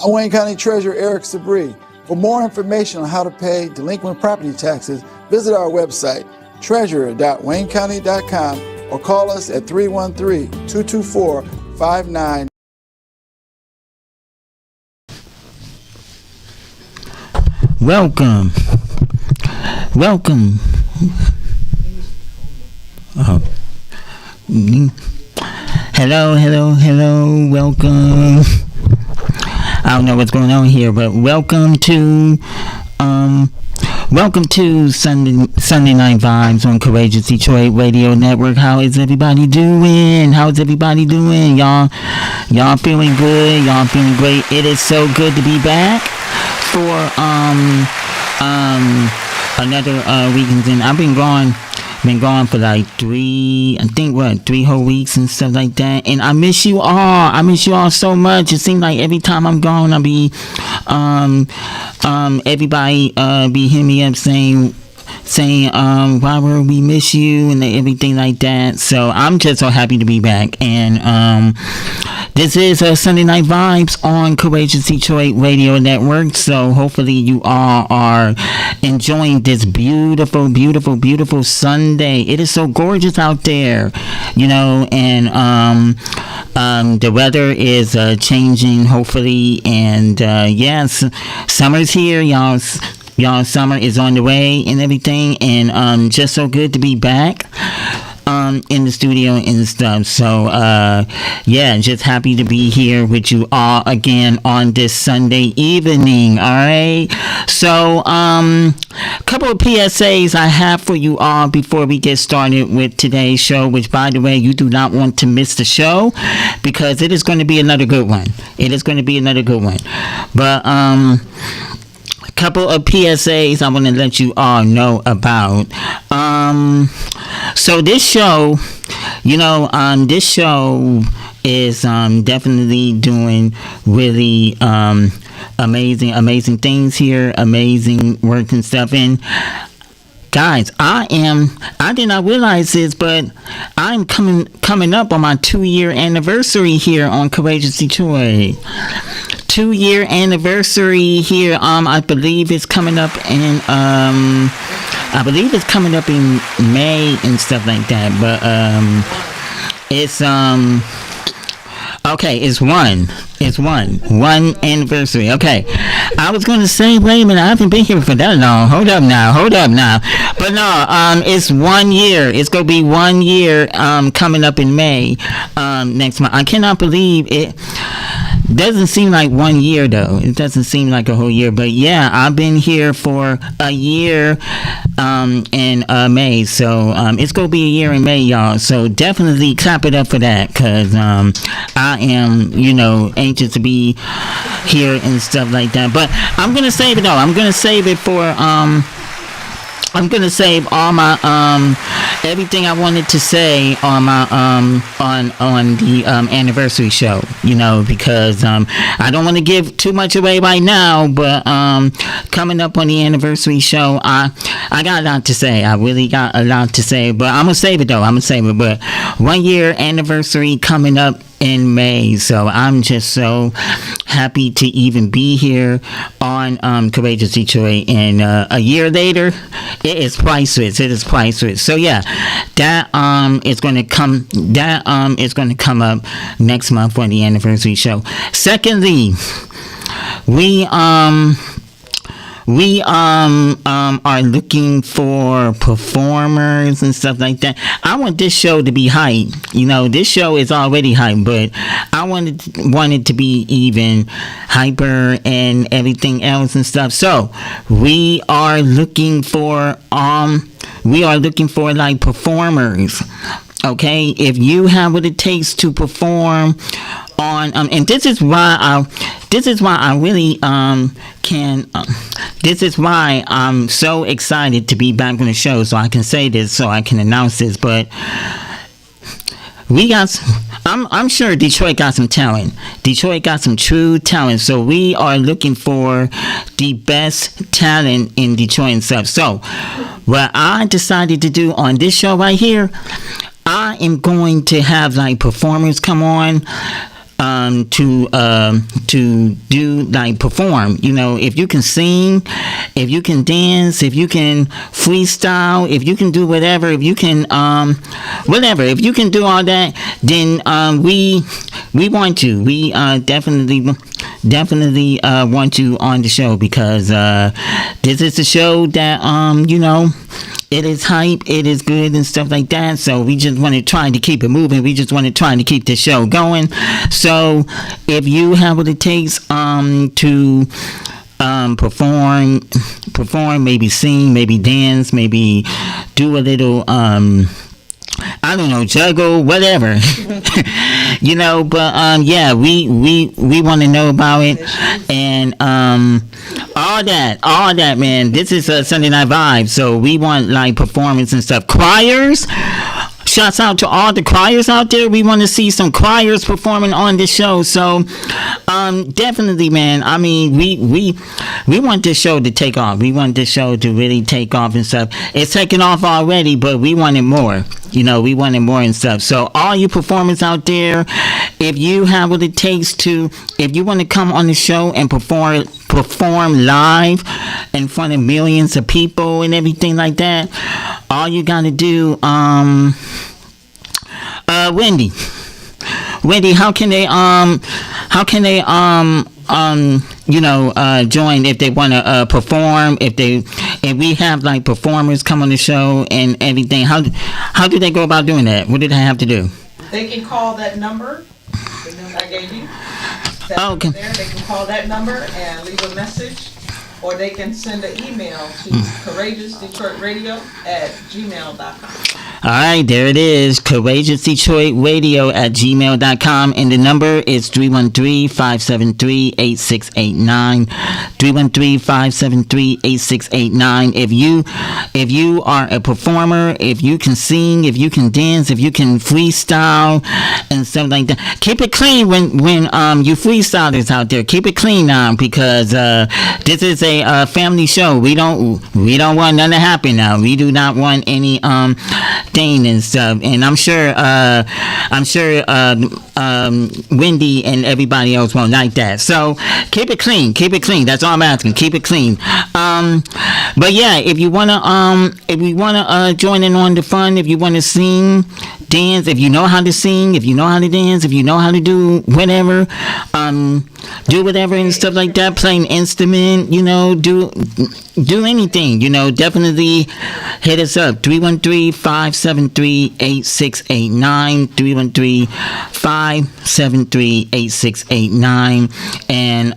I'm Wayne County Treasurer Eric Sabri. For more information on how to pay delinquent property taxes, visit our website, treasurer.waynecounty.com, or call us at 313-224-59. Welcome. Hello, welcome. I don't know what's going on here, but welcome to Sunday Night Vibes on Courageous Detroit Radio Network. How is everybody doing? Y'all feeling good? Y'all feeling great? It is so good to be back for another weekend. And I've been gone for like 3 whole weeks and stuff like that. And I miss you all so much. It seems like every time I'm gone, I'll be everybody be hitting me up saying Robert, we miss you and everything like that. So I'm just so happy to be back. And this is Sunday Night Vibes on Courageous Detroit Radio Network. So hopefully you all are enjoying this beautiful Sunday. It is so gorgeous out there, and the weather is changing hopefully. And yes, summer's here, y'all. Summer is on the way and everything, and just so good to be back in the studio and stuff. So just happy to be here with you all again on this Sunday evening. All right, so a couple of PSAs I have for you all before we get started with today's show, which, by the way, you do not want to miss the show because it is going to be another good one. But couple of PSAs I want to let you all know about. So this show, this show is definitely doing really amazing things here, amazing work and stuff. And guys, I did not realize this, but I'm coming up on my 2-year anniversary here on Courageous Detroit. 2-year anniversary here. I believe it's coming up in May and stuff like that. But it's okay, it's one anniversary. Okay, I was going to say, wait a minute, I haven't been here for that long. Hold up now. But no, it's 1 year. It's going to be 1 year coming up in May next month. I cannot believe it. Doesn't seem like 1 year though. It doesn't seem like a whole year. But yeah, I've been here for a year in May. So it's going to be a year in May, y'all. So definitely clap it up for that, because I am, anxious to be here and stuff like that. But I'm going to save it though. I'm going to save it for I'm gonna save all my everything I wanted to say on my on the anniversary show, because I don't want to give too much away right now, but coming up on the anniversary show, I got a lot to say. I really got a lot to say, but I'm gonna save it though. But 1 year anniversary coming up in May, so I'm just so happy to even be here on Courageous Detroit. And a year later, it is priceless. So yeah, that is going to come. That is going to come up next month for the anniversary show. Secondly, we are looking for performers and stuff like that. I want this show to be hype. This show is already hype, but I want it to be even hyper and everything else and stuff. So we are looking for like performers. Okay, if you have what it takes to perform on, and this is why I really this is why I'm so excited to be back on the show, so I can say this, so I can announce this. But I'm sure Detroit got some talent. Detroit got some true talent. So we are looking for the best talent in Detroit and stuff. So what I decided to do on this show right here, I am going to have like performers come on to do like perform. You know, if you can sing, if you can dance, if you can freestyle, if you can do whatever, if you can whatever, if you can do all that, then we want to. We definitely want you on the show, because this is a show that you know, it is hype, it is good and stuff like that. So we just want to try to keep it moving. We just want to try to keep the show going. So if you have what it takes to perform, maybe sing, maybe dance, maybe do a little I don't know, juggle, whatever. You know, but yeah, we want to know about it, and all that, man. This is a Sunday Night Vibe, so we want like performance and stuff. Choirs. Shouts out to all the choirs out there. We want to see some choirs performing on this show. So, definitely, man. I mean, we want this show to take off. We want this show to really take off and stuff. It's taken off already, but we wanted more. You know, we wanted more and stuff. So, all you performers out there, if you have what it takes to, if you want to come on the show and perform live in front of millions of people and everything like that, all you gotta do, Wendy, how can they join if they want to perform, if we have like performers come on the show and everything? How do they go about doing that? What do they have to do? They can call that number, the number I gave you. Okay. There, they can call that number and leave a message, or they can send an email to courageousdetroitradio@gmail.com. All right, there it is, courageousdetroitradio@gmail.com, and the number is 313-573-8689, 313-573-8689. If you are a performer, if you can sing, if you can dance, if you can freestyle and stuff like that, keep it clean when you freestylers out there. Keep it clean now, because this is a family show. We don't want nothing to happen now. We do not want any thing and stuff. And I'm sure Wendy and everybody else won't like that. So keep it clean. That's all I'm asking. Keep it clean. But yeah, if you wanna join in on the fun, if you wanna sing, dance, if you know how to sing, if you know how to dance, if you know how to do whatever, and stuff like that, play an instrument, you know, do anything, you know, definitely hit us up, 313-573-8689, 313-573-8689, and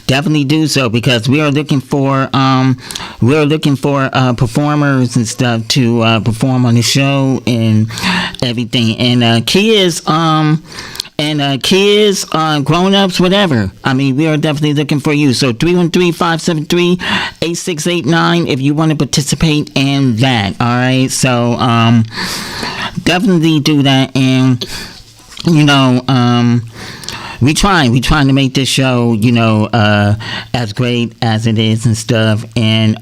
definitely do so, because we are looking for performers and stuff to perform on the show and everything, and kids, grown-ups, whatever. I mean, we are definitely looking for you. So 313-573-8689 if you want to participate in that. All right, so definitely do that. And you know, we trying to make this show, you know, as great as it is and stuff. And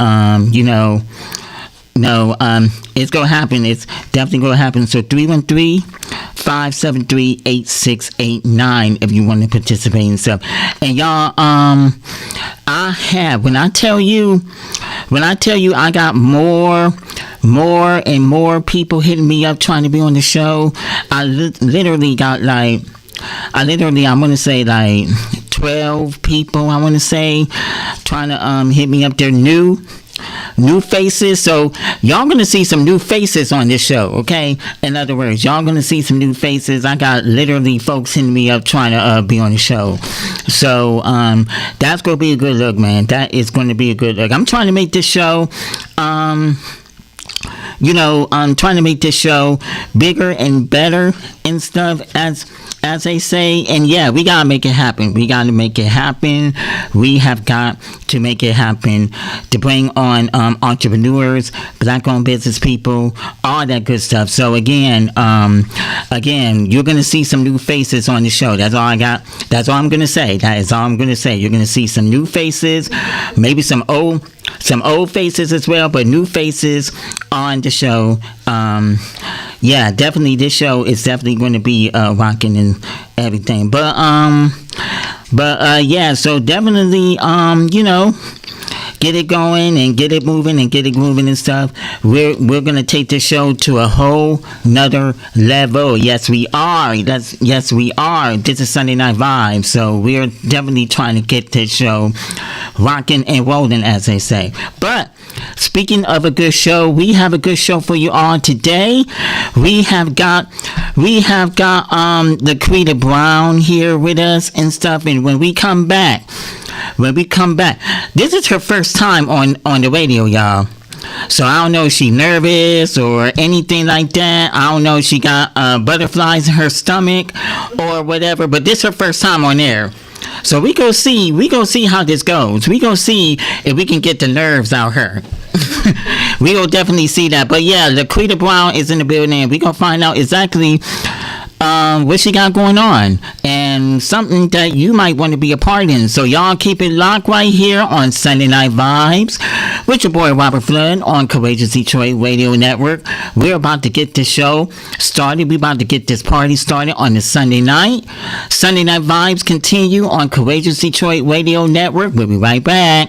it's gonna happen. It's definitely gonna happen. So 313-573-8689 if you want to participate and stuff. And y'all, when I tell you I got more and more people hitting me up trying to be on the show. I literally got I want to say like 12 people, I want to say, trying to hit me up. They're new faces, so y'all gonna see some new faces on this show, okay? In other words, y'all gonna see some new faces. I got literally folks hitting me up trying to be on the show. So that's gonna be a good look, man. That is going to be a good look. I'm trying to make this show I'm trying to make this show bigger and better and stuff, as they say. And yeah, we gotta make it happen. We have got to make it happen to bring on entrepreneurs, black-owned business people, all that good stuff. So again, you're gonna see some new faces on the show. That's all I got. That's all I'm gonna say. That is all I'm gonna say. You're gonna see some new faces, maybe some old faces as well, but new faces on the show. Yeah, definitely, this show is definitely going to be rocking everything. Yeah, so definitely, get it going and get it moving and stuff. We're gonna take this show to a whole nother level. Yes, we are. Yes, we are. This is Sunday Night Vibes, so we're definitely trying to get this show rocking and rolling, as they say. But speaking of a good show, we have a good show for you all today. We have got Laquita Brown here with us and stuff. And when we come back, this is her first time on the radio, y'all. So I don't know if she's nervous or anything like that. I don't know if she got butterflies in her stomach or whatever. But this is her first time on air. So we go see how this goes. We go see if we can get the nerves out her. We will definitely see that. But yeah, Laquita Brown is in the building, and we gonna find out exactly what she got going on and something that you might want to be a part in. So y'all keep it locked right here on Sunday Night Vibes with your boy Robert Flood on Courageous Detroit Radio Network. We're about to get this show started. We're about to get this party started on the Sunday night. Sunday Night Vibes continue on Courageous Detroit Radio Network. We'll be right back.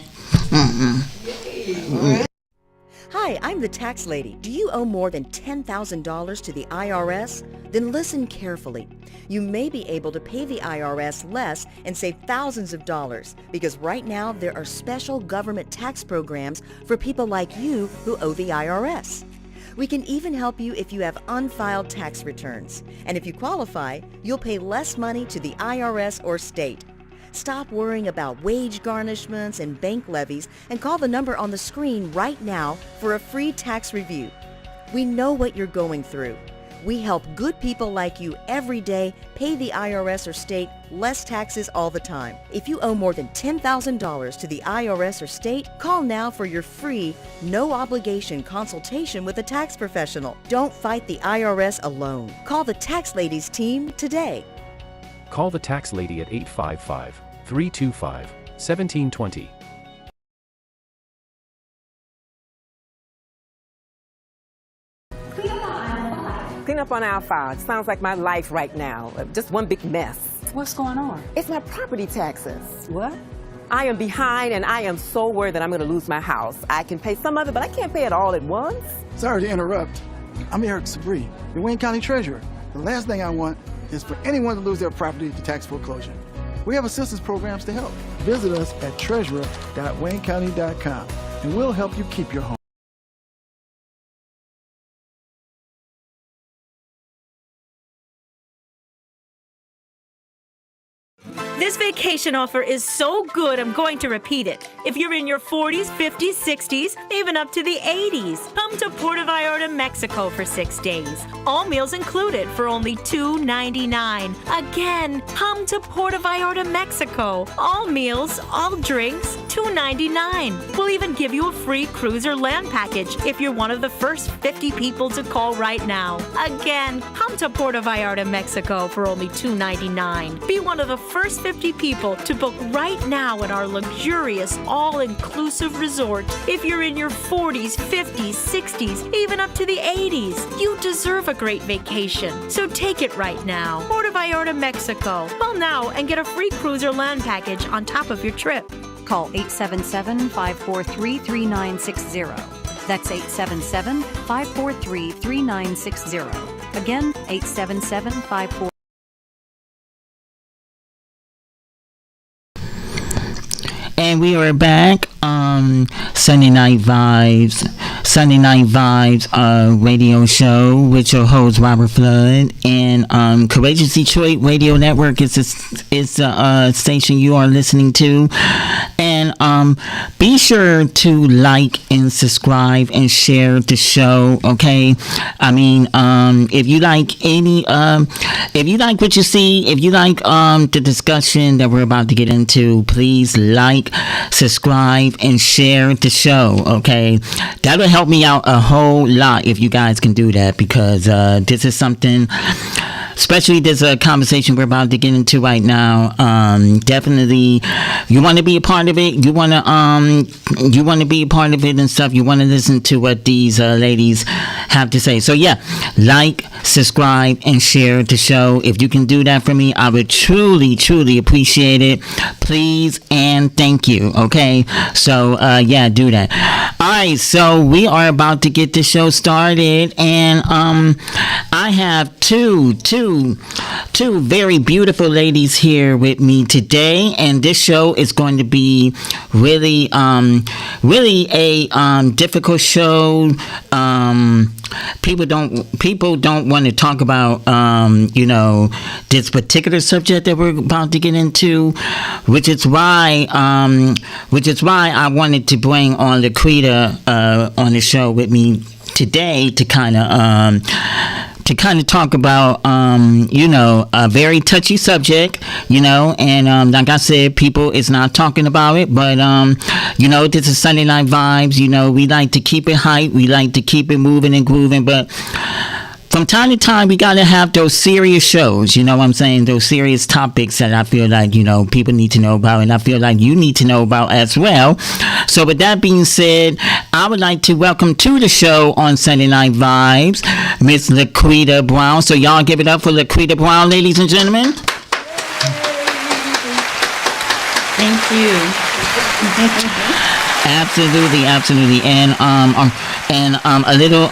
Hi, I'm the tax lady. Do you owe more than $10,000 to the IRS? Then listen carefully. You may be able to pay the IRS less and save thousands of dollars because right now there are special government tax programs for people like you who owe the IRS. We can even help you if you have unfiled tax returns. And if you qualify, you'll pay less money to the IRS or state. Stop worrying about wage garnishments and bank levies and call the number on the screen right now for a free tax review. We know what you're going through. We help good people like you every day pay the IRS or state less taxes all the time. If you owe more than $10,000 to the IRS or state, call now for your free, no-obligation consultation with a tax professional. Don't fight the IRS alone. Call the Tax Ladies team today. Call the tax lady at 855-325-1720. Clean up on aisle 5. Sounds like my life right now. Just one big mess. What's going on? It's my property taxes. What? I am behind and I am so worried that I'm going to lose my house. I can pay some of it, but I can't pay it all at once. Sorry to interrupt. I'm Eric Sabri, the Wayne County Treasurer. The last thing I want is for anyone to lose their property to tax foreclosure. We have assistance programs to help. Visit us at treasurer.waynecounty.com and we'll help you keep your home. This vacation offer is so good, I'm going to repeat it. If you're in your 40s, 50s, 60s, even up to the 80s, come to Puerto Vallarta, Mexico for 6 days. All meals included for only $2.99. Again, come to Puerto Vallarta, Mexico. All meals, all drinks, $2.99. We'll even give you a free cruise or land package if you're one of the first 50 people to call right now. Again, come to Puerto Vallarta, Mexico for only $2.99. Be one of the first 50 people to book right now at our luxurious, all-inclusive resort. If you're in your 40s, 50s, 60s, even up to the 80s, you deserve a great vacation. So take it right now. Puerto Vallarta, Mexico. Call now and get a free cruise or land package on top of your trip. Call 877-543-3960. That's 877-543-3960. Again, 877-543. And we are back on Sunday Night Vibes radio show with your host Robert Flood, and Courageous Detroit Radio Network is the station you are listening to. And be sure to like and subscribe and share the show. Okay, I mean, if you like if you like what you see, if you like the discussion that we're about to get into, please like, subscribe, and share the show. Okay, that'll help me out a whole lot if you guys can do that, because this is something especially this conversation we're about to get into right now. Definitely, you want to be a part of it. You want to be a part of it and stuff. You want to listen to what these ladies have to say. So yeah, like, subscribe, and share the show. If you can do that for me, I would truly appreciate it. Please and thank you. Okay, so yeah, do that. All right, so we are about to get the show started, and I have two very beautiful ladies here with me today, and this show is going to be really a difficult show. People don't want to talk about this particular subject that we're about to get into, which is why I wanted to bring on Laquita on the show with me today to kind of talk about a very touchy subject, and like I said, people is not talking about it, but this is Sunday Night Vibes. We like to keep it hype, we like to keep it moving and grooving, but from time to time, we gotta have those serious shows, you know what I'm saying? Those serious topics that I feel like, people need to know about, and I feel like you need to know about as well. So with that being said, I would like to welcome to the show on Sunday Night Vibes, Miss Laquita Brown. So y'all give it up for Laquita Brown, ladies and gentlemen. Thank you. Absolutely. And a little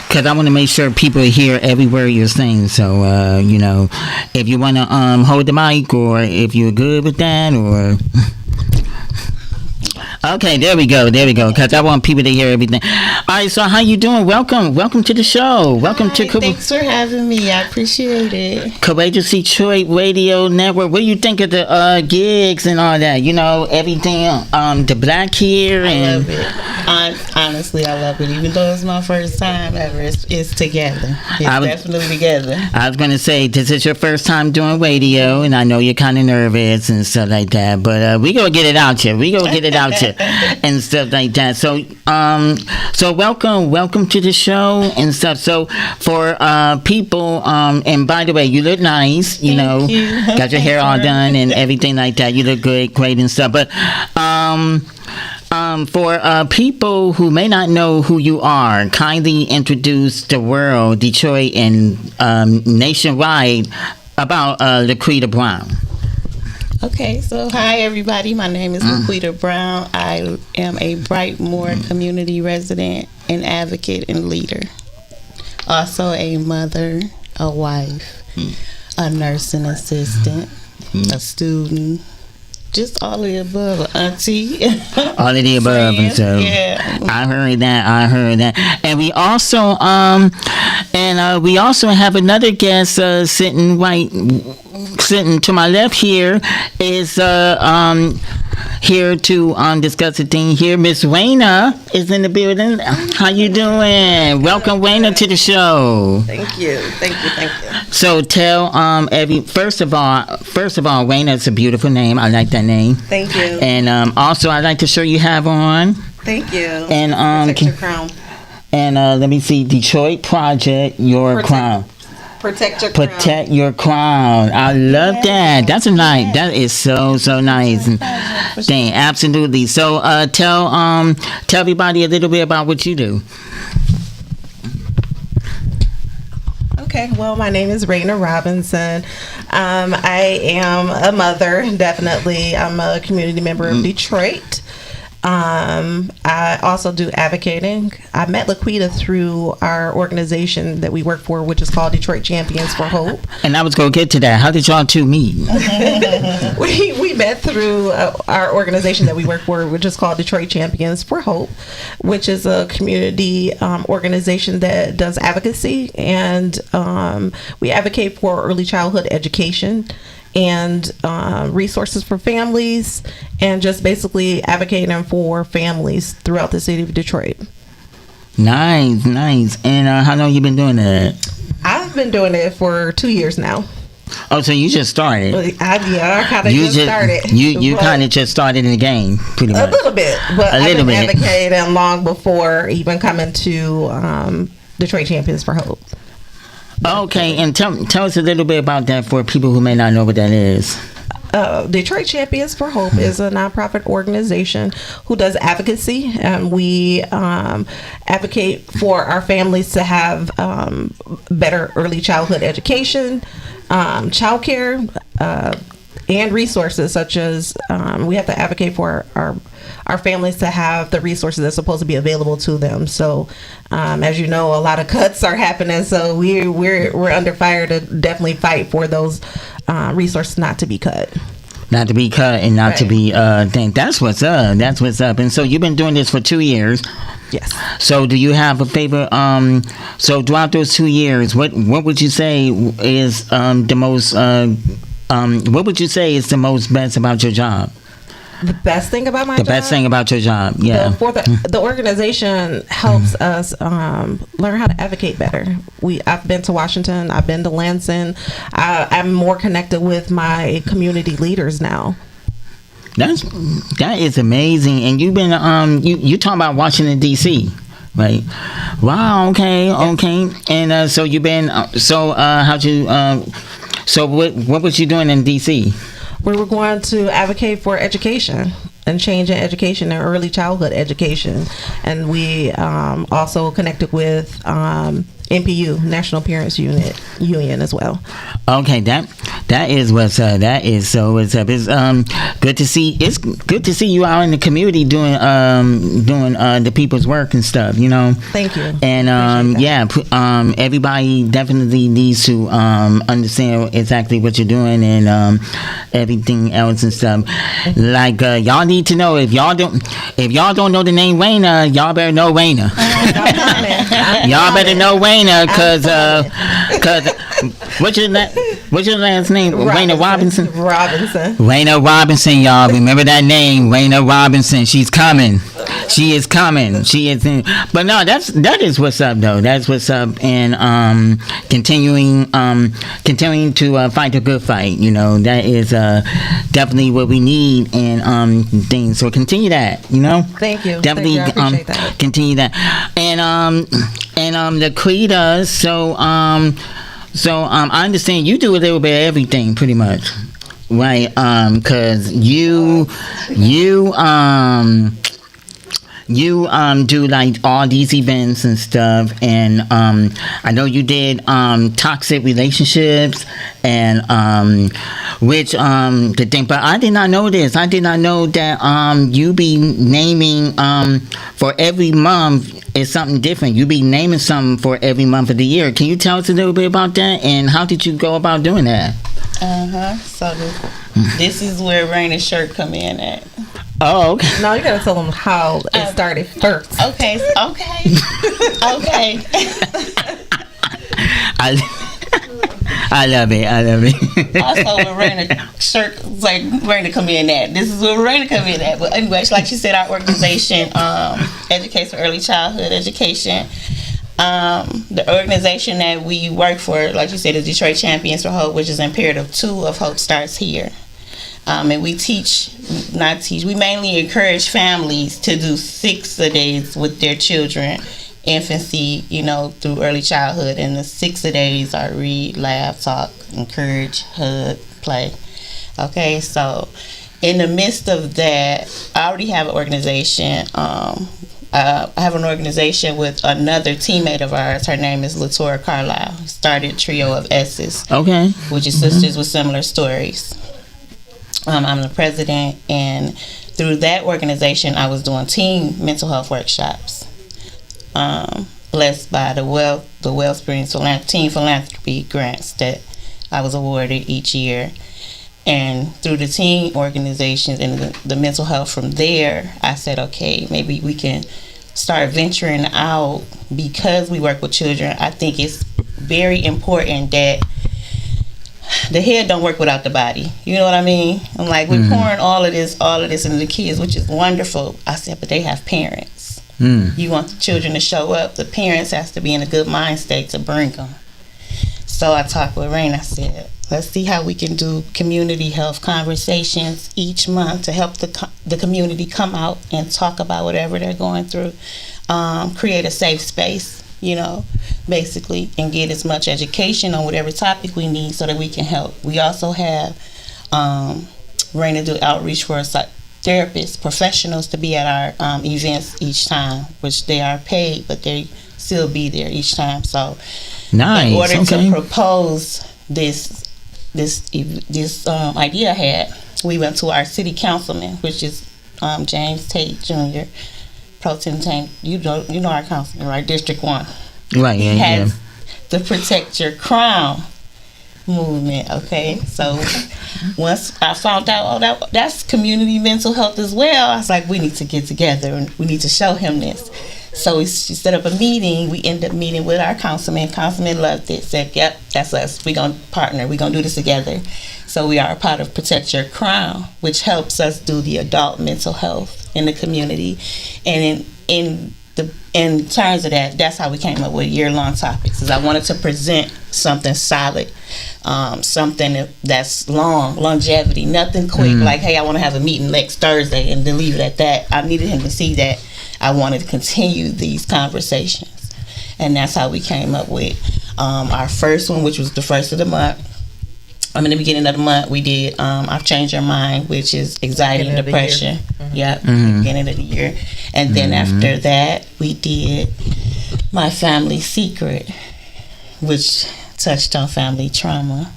because I want to make sure people hear every word you're saying. So if you want to hold the mic, or if you're good with that, or okay, there we go. Because I want people to hear everything. All right, so how you doing? Welcome to the show. Welcome to. Thanks for having me. I appreciate it. Courageous Detroit Radio Network. What do you think of the gigs and all that? Everything. The black here and. I love it. Honestly, I love it. Even though it's my first time ever, it's together. It's definitely together. I was gonna say, this is your first time doing radio, and I know you're kind of nervous and stuff like that. But we gonna get it out here. And stuff like that. So welcome to the show and stuff. So for people, and by the way, you look nice. Thank you. Got your hair all done and everything like that. You look great and stuff. But for people who may not know who you are, kindly introduce the world, Detroit, and nationwide about Laquita Brown. Okay, so hi everybody. My name is Laquita Brown. I am a Brightmoor community resident, an advocate, and leader. Also a mother, a wife, a nursing assistant, a student. Just all of the above, auntie. All of the above, and so yeah. I heard that, and we also have another guest sitting to my left here is here to discuss the thing here. Miss Wayna is in the building. How you doing? Welcome, Wayna, to the show. Thank you. So tell first of all, Wayna is a beautiful name. I like that name. Thank you. And also, I like the shirt you have on. Thank you. And Protect your crown. And let me see, Detroit Project Your Crown. Protect your crown. I love that. That's that is so nice. Dang, absolutely. So tell everybody a little bit about what you do. Okay, well, my name is Raina Robinson. I am a mother, definitely. I'm a community member of Detroit. I also do advocating. I met Laquita through our organization that we work for, which is called Detroit Champions for Hope. And I was going to get to that. How did y'all two meet? We met through our organization that we work for, which is called Detroit Champions for Hope, which is a community organization that does advocacy, and we advocate for early childhood education and resources for families, and just basically advocating for families throughout the city of Detroit. Nice. And how long you been doing that? I've been doing it for 2 years now. Oh, so you just started? I kind of just started. You kind of just started in the game, pretty much. A little bit, but I've been advocating long before even coming to Detroit Champions for Hope. Okay, and tell us a little bit about that for people who may not know what that is. Detroit Champions for Hope is a nonprofit organization who does advocacy, and we advocate for our families to have better early childhood education, childcare, and resources such as we have to advocate for our families to have the resources that's supposed to be available to them. So, as you know, a lot of cuts are happening, so we're under fire to definitely fight for those resources not to be cut. Not to be cut and not to be thing. That's what's up. That's what's up. And so you've been doing this for 2 years. Yes. So do you have a favorite? So throughout those 2 years, what would you say is the most? What would you say is the most best about your job? The best thing about my job? The best thing about your job, yeah. The organization helps us learn how to advocate better. I've been to Washington. I've been to Lansing. I'm more connected with my community leaders now. That is amazing. And you've been you talking about Washington D.C., right? Wow. Okay. And so you've been how'd you so what was you doing in D.C.? We were going to advocate for education and change in education and early childhood education. And we also connected with NPU, National Parents Union as well. Okay, that is what's up. That is so what's up. It's good to see. It's good to see you out in the community doing the people's work and stuff. You know. Thank you. And everybody definitely needs to understand exactly what you're doing and everything else and stuff. Like y'all need to know if y'all don't know the name Raina, y'all better know Raina. Y'all better know Raina because what's your last name? Raina Robinson. Raina Robinson, y'all remember that name, Raina Robinson. She's coming. She is coming. She is in. But no, that is what's up though. That's what's up, and continuing to fight the good fight. You know, that is definitely what we need and things. So continue that. You know. Thank you. Definitely Thank you. I appreciate that. Continue that. And Laquita, so I understand you do a little bit of everything, pretty much, right? Cause you do like all these events and stuff, and I know you did toxic relationships and which the thing, but I did not know this. I did not know that you be naming for every month is something different. You be naming something for every month of the year. Can you tell us a little bit about that, and how did you go about doing that? So this is where Raina's shirt come in at. Oh, okay. No, you gotta tell them how it started first. Okay. I love it. Also, with Raina shirt, like Raina come in at. This is where Raina come in at. But anyway, like she said, our organization advocates for early childhood education. The organization that we work for, like you said, is Detroit Champions for Hope, which is imperative 2 of Hope starts here. And we we mainly encourage families to do 6-a-days with their children, infancy, through early childhood. And the 6-a-days are read, laugh, talk, encourage, hug, play. Okay, so in the midst of that, I already have an organization. I have an organization with another teammate of ours. Her name is Latora Carlisle. Started Trio of S's. Okay. Which is Sisters with Similar Stories. I'm the president, and through that organization, I was doing teen mental health workshops. Blessed by the Wellspring Teen Philanthropy grants that I was awarded each year. And through the teen organizations and the mental health from there, I said, okay, maybe we can start venturing out because we work with children. I think it's very important that the head don't work without the body. You know what I mean? I'm like, we're pouring all of this into the kids, which is wonderful. I said, but they have parents. You want the children to show up. The parents has to be in a good mind state to bring them. So I talked with Raina. I said, let's see how we can do community health conversations each month to help the community come out and talk about whatever they're going through. Create a safe space basically, and get as much education on whatever topic we need so that we can help. We also have we're going to do outreach for therapists, professionals to be at our events each time, which they are paid, but they still be there each time. So, nice. In order Okay. to propose this idea I had, we went to our city councilman, which is James Tate Jr. Pro Tem Tate. You know our councilman, right? District 1. Right. He Yeah. has the Protect Your Crown movement. Okay, so once I found out, that's community mental health as well, I was like, we need to get together and we need to show him this. So she set up a meeting. We ended up meeting with our councilman. Councilman loved it. Said, "Yep, that's us. We're gonna partner. We're gonna do this together." So we are a part of Protect Your Crown, which helps us do the adult mental health in the community. And in terms of that, that's how we came up with year-long topics. Is I wanted to present something solid, something that's longevity, nothing quick. Like, hey, I want to have a meeting next Thursday and then leave it at that. I needed him to see that I wanted to continue these conversations, and that's how we came up with our first one, which was the first of the month. In the beginning of the month, we did I've Changed Your Mind, which is anxiety and depression. Yep, beginning of the year. And then after that, we did My Family Secret, which touched on family trauma.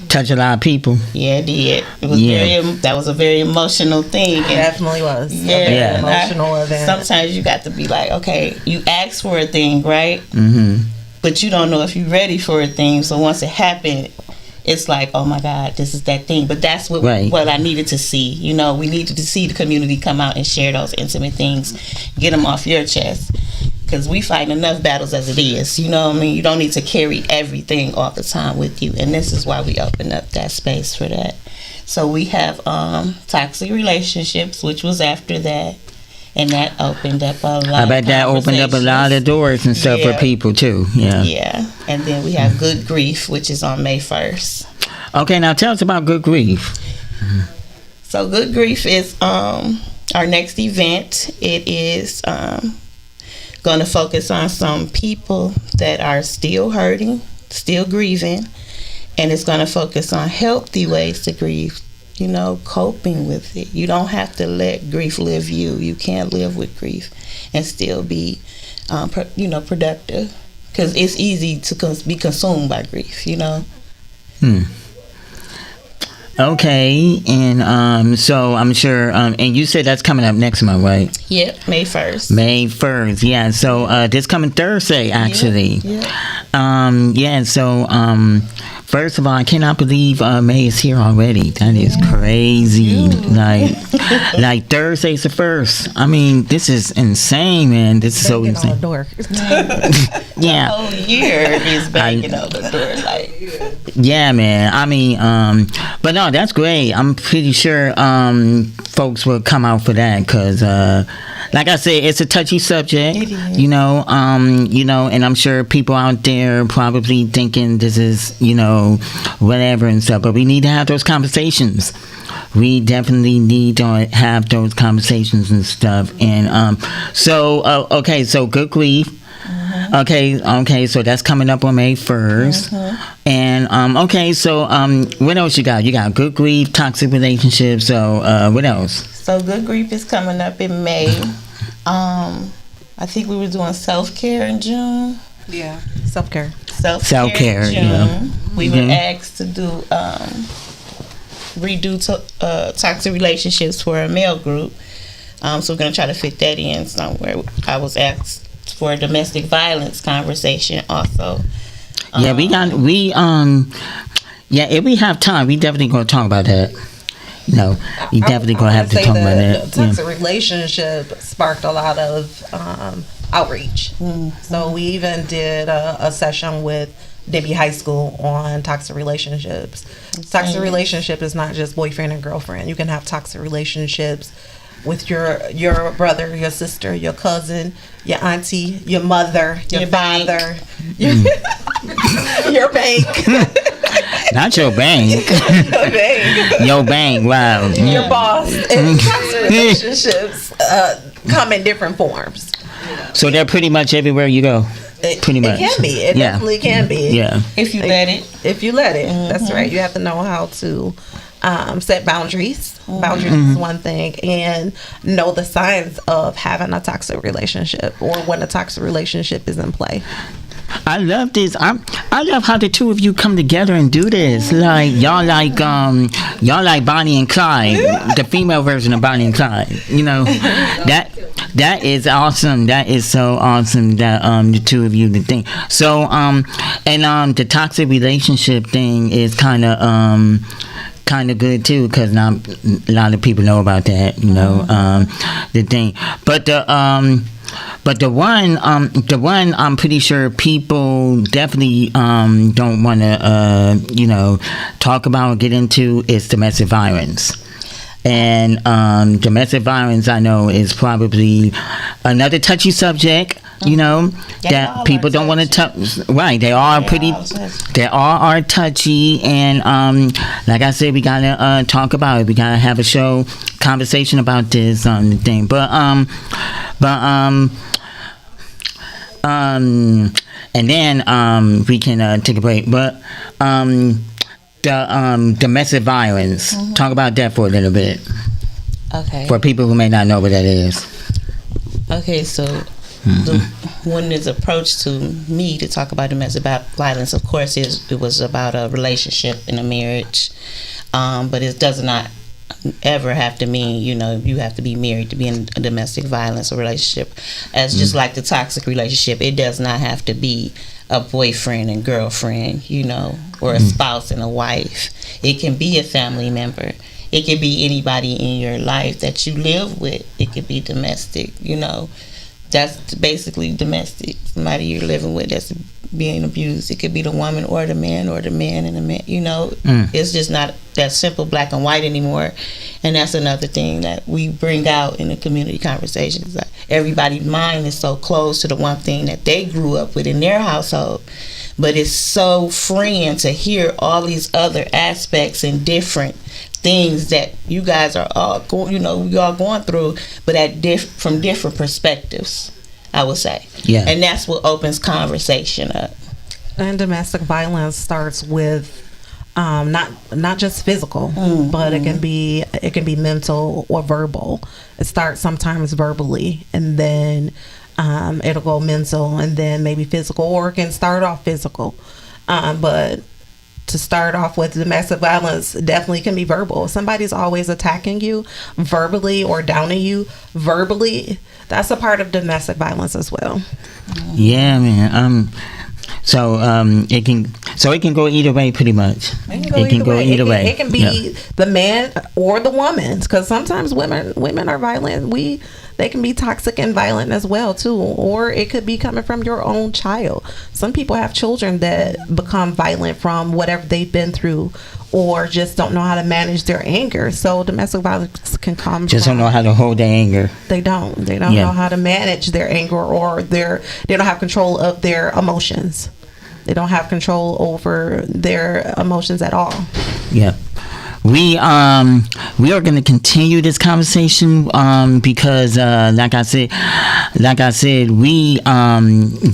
Touch a lot of people. Yeah, it did. It was that was a very emotional thing. It definitely was. Yeah, Emotional event. Sometimes you got to be like, okay, you asked for a thing, right? But you don't know if you're ready for a thing. So once it happened, it's like, oh my God, this is that thing. But that's what I needed to see. We needed to see the community come out and share those intimate things, get them off your chest. Because we fight enough battles as it is. You know what I mean? You don't need to carry everything all the time with you. And this is why we opened up that space for that. So we have toxic relationships, which was after that. And that opened up a lot I bet that opened up a lot of doors and stuff for people too. Yeah. Yeah. And then we have Good Grief, which is on May 1st. Okay, now tell us about Good Grief. So Good Grief is our next event. It is going to focus on some people that are still hurting, still grieving, and it's going to focus on healthy ways to grieve. Coping with it. You don't have to let grief live you. You can't live with grief and still be, productive. Because it's easy to be consumed by grief, Okay, and so I'm sure, and you said that's coming up next month, right? Yep, May 1st. May 1st, yeah. So this coming Thursday, actually. Yeah. So first of all, I cannot believe May is here already. That is crazy. Like Thursday's the 1st. I mean, this is insane, man. This is so insane. On the door. Yeah. The whole year is banging on the door. Yeah, man. I mean, but no, that's great. I'm pretty sure folks will come out for that because, like I said, it's a touchy subject. It is. And I'm sure people out there probably thinking this is, whatever and stuff. But we need to have those conversations. We definitely need to have those conversations and stuff. And okay, so Good Grief. Okay, so that's coming up on May 1st. And okay, so what else you got? You got Good Grief, toxic relationships. So what else? So Good Grief is coming up in May. I think we were doing self-care in June. Yeah, self-care. Self-care, in June. yeah. We were asked to do redo toxic relationships for a male group. So we're gonna try to fit that in somewhere. I was asked for a domestic violence conversation also. Yeah, if we have time, we definitely gonna talk about that. You definitely gonna have to talk about that. The toxic relationship sparked a lot of outreach. So we even did a session with Debbie High School on toxic relationships. Toxic relationship is not just boyfriend and girlfriend. You can have toxic relationships with your brother, your sister, your cousin, your auntie, your mother, your father, your bank. Not your bank. Your bank, wow. Your boss. And toxic relationships come in different forms. So they're pretty much everywhere you go. Pretty much. It can be. It Yeah. definitely can be. Yeah. If you let it. If you let it. That's right. You have to know how to set boundaries. Boundaries is one thing, and know the signs of having a toxic relationship or when a toxic relationship is in play. I love this. I love how the two of you come together and do this. Like y'all like Bonnie and Clyde, the female version of Bonnie and Clyde. You know, that is awesome. That is so awesome that the two of you the thing. So and the toxic relationship thing is kind of good too, because not a lot of people know about that. You know, the thing, but the one I'm pretty sure people definitely don't want to talk about or get into is domestic violence. And domestic violence, I know, is probably another touchy subject. You know, that people don't want to touch. Right? They all are touchy, and like I said, we gotta talk about it. We gotta have a conversation about this thing. And then we can take a break. But the domestic violence. Talk about that for a little bit. Okay. For people who may not know what that is. Okay, so when it's approached to me to talk about domestic violence, of course, it was about a relationship in a marriage, but it does not ever have to mean you have to be married to be in a domestic violence or relationship. As just like the toxic relationship, it does not have to be a boyfriend and girlfriend, or a spouse and a wife. It can be a family member. It could be anybody in your life that you live with. It could be domestic, That's basically domestic. Somebody you're living with that's being abused. It could be the woman or the man and the man. It's just not that simple black and white anymore. And that's another thing that we bring out in the community conversations. Like everybody's mind is so close to the one thing that they grew up with in their household. But it's so freeing to hear all these other aspects and different things that you guys are all we all going through, but from different perspectives, I would say. Yeah. And that's what opens conversation up. And domestic violence starts with not just physical, but it can be mental or verbal. It starts sometimes verbally, and then it'll go mental, and then maybe physical, or it can start off physical. But to start off with, domestic violence definitely can be verbal. If somebody's always attacking you verbally or downing you verbally, that's a part of domestic violence as well. Yeah, man. So it can go either way, pretty much. It can go either way. It can be the man or the woman, because sometimes women are violent. They can be toxic and violent as well too, or it could be coming from your own child. Some people have children that become violent from whatever they've been through, or just don't know how to manage their anger. So domestic violence can come. Don't know how to hold their anger. They don't know how to manage their anger, or they don't have control of their emotions. They don't have control over their emotions at all. Yeah. We are going to continue this conversation because like I said, we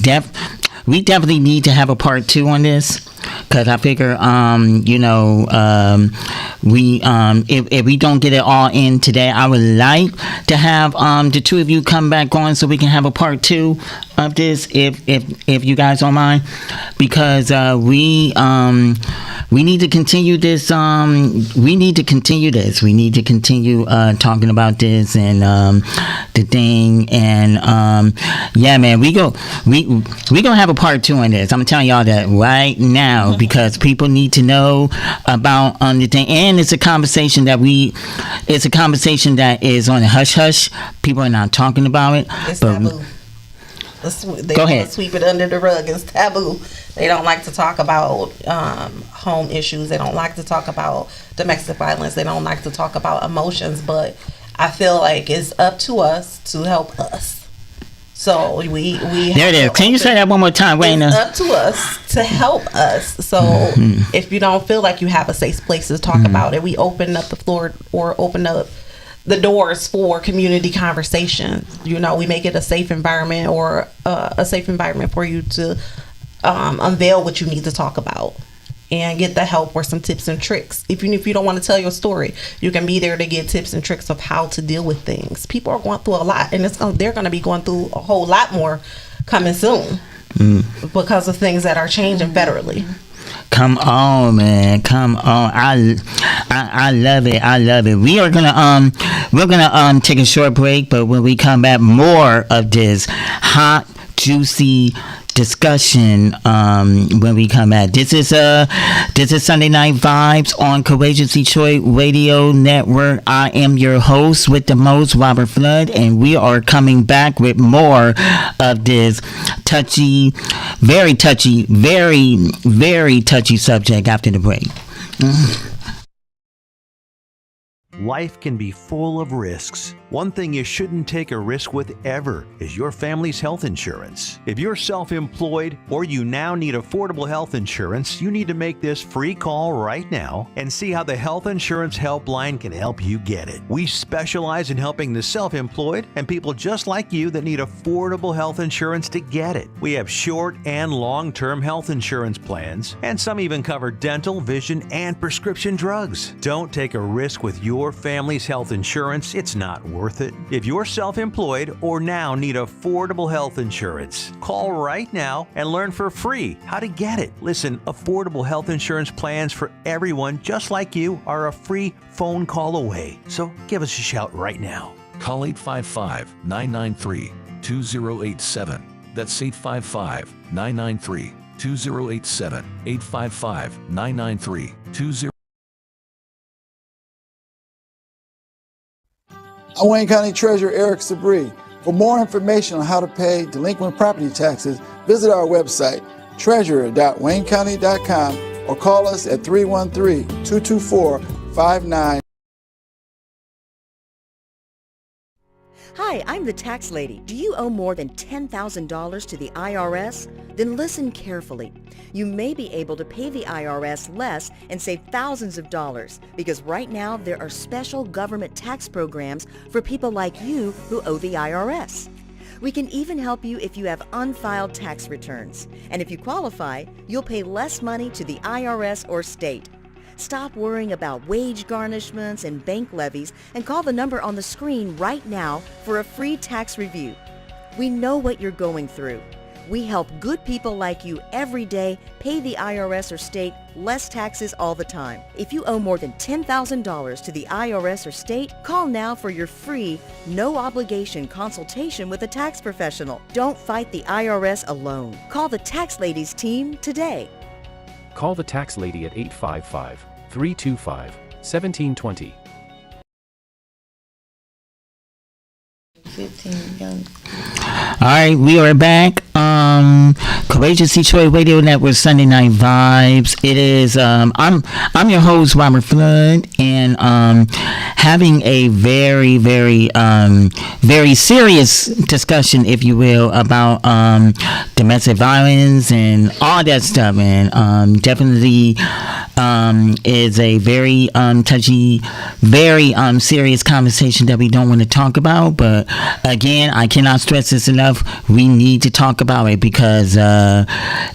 definitely need to have a part 2 on this, because I figure if we don't get it all in today, I would like to have the two of you come back on so we can have a part 2 of this, if you guys don't mind, because we need to continue this. We need to continue talking about this and the thing, and yeah, man, we gonna have a part 2 on this. I'm telling y'all that right now, because people need to know about the thing, and it's a conversation that is on a hush hush. People are not talking about it. It's but taboo. They Go want ahead. to sweep it under the rug. It's taboo. They don't like to talk about home issues. They don't like to talk about domestic violence. They don't like to talk about emotions. But I feel like it's up to us to help us. So we there it is. Can you say that one more time, Raina? It's up to us to help us. So if you don't feel like you have a safe place to talk about it, we open up the floor or open up the doors for community conversations. You know, we make it a safe environment, or a safe environment for you to unveil what you need to talk about and get the help or some tips and tricks. Even if you don't want to tell your story, you can be there to get tips and tricks of how to deal with things. People are going through a lot, and they're going to be going through a whole lot more coming soon because of things that are changing federally. Come on, man. Come on. I love it. I love it. We're gonna take a short break, but when we come back, more of this hot, juicy discussion when we come back. This is Sunday Night Vibes on Courageous Detroit Radio Network. I am your host with the most, Robert Flood, and we are coming back with more of this touchy, very touchy, very, very touchy subject after the break. Life can be full of risks. One thing you shouldn't take a risk with ever is your family's health insurance. If you're self-employed or you now need affordable health insurance, you need to make this free call right now and see how the Health Insurance Helpline can help you get it. We specialize in helping the self-employed and people just like you that need affordable health insurance to get it. We have short and long-term health insurance plans, and some even cover dental, vision, and prescription drugs. Don't take a risk with your family's health insurance. It's not worth it. If you're self-employed or now need affordable health insurance, call right now and learn for free how to get it. Listen, affordable health insurance plans for everyone just like you are a free phone call away. So give us a shout right now. Call 855-993-2087. That's 855-993-2087. 855-993-2087. I'm Wayne County Treasurer Eric Sabri. For more information on how to pay delinquent property taxes, visit our website, treasurer.waynecounty.com, or call us at 313-224-59. Hi, I'm the tax lady. Do you owe more than $10,000 to the IRS? Then listen carefully. You may be able to pay the IRS less and save thousands of dollars, because right now there are special government tax programs for people like you who owe the IRS. We can even help you if you have unfiled tax returns. And if you qualify, you'll pay less money to the IRS or state. Stop worrying about wage garnishments and bank levies and call the number on the screen right now for a free tax review. We know what you're going through. We help good people like you every day pay the IRS or state less taxes all the time. If you owe more than $10,000 to the IRS or state, call now for your free, no-obligation consultation with a tax professional. Don't fight the IRS alone. Call the Tax Ladies team today. Call the tax lady at 855-325-1720. 15 young. All right, we are back. Courageous Detroit Radio Network Sunday Night Vibes. It is I'm your host Robert Flood, and having a very very serious discussion, if you will, about domestic violence and all that stuff, and definitely is a very touchy, very serious conversation that we don't want to talk about. But again, I cannot stress this enough. We need to talk about it, because